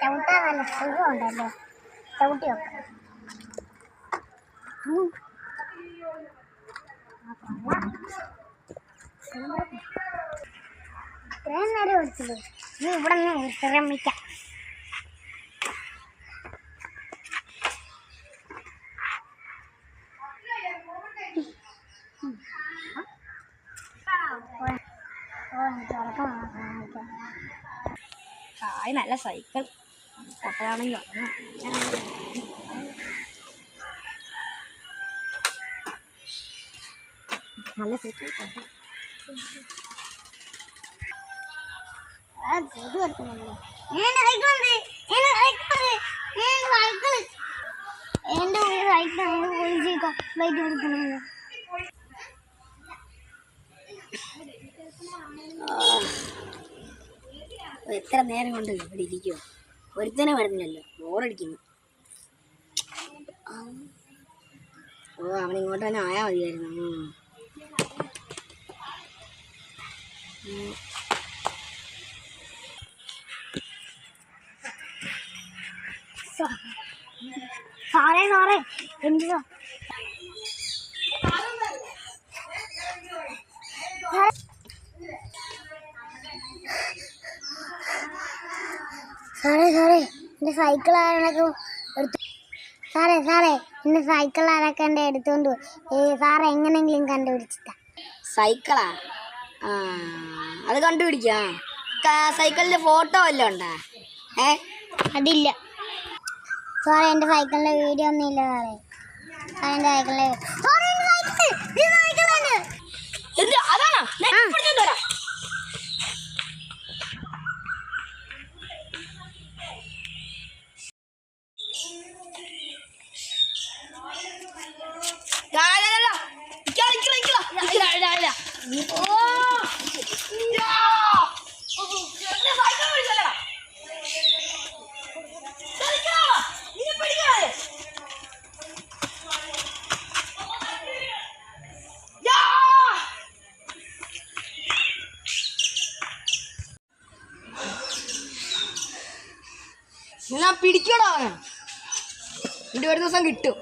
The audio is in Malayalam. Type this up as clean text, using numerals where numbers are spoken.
ചവിട്ടാൻ നല്ല സുഖമുണ്ടല്ലോ. ചവിട്ടി വെക്കാം. ഇത്രയും നേരം ഓടിച്ചത് ഇനി ഇവിടെ നിന്ന് വിശ്രമിക്കാം. നല്ല സൈക്കിൾ പൊട്ടതാണെങ്കിൽ നല്ല സൈക്കിൾ എത്ര നേരം കൊണ്ട് ഇവിടെ ഇരിക്കുമോ? ഒരുത്തനെ വരുന്നില്ലല്ലോ, ബോറടിക്കുന്നു. അവനിങ്ങോട്ട് തന്നെ ആയാൽ മതിയായിരുന്നു. സാറേ എന്തുവാ സാറേ എൻ്റെ സൈക്കിൾ ആരൊക്കെ എടുത്തു? സാറേ എൻ്റെ സൈക്കിൾ ആരൊക്കെ എൻ്റെ എടുത്തോണ്ട് സാറ് എങ്ങനെയെങ്കിലും കണ്ടുപിടിച്ചിട്ടാ. സൈക്കിളാ? അത് കണ്ടുപിടിക്കാം. സൈക്കിളിൻ്റെ ഫോട്ടോ വല്ലതും ഉണ്ടാ? അതില്ല സാറേ. എൻ്റെ സൈക്കിളിൻ്റെ വീഡിയോ ഒന്നും ഇല്ല സാറേ. എൻ്റെ സൈക്കിളിൻ്റെ പിടിക്കണോ? അവന് ഒരു ദിവസം കിട്ടും.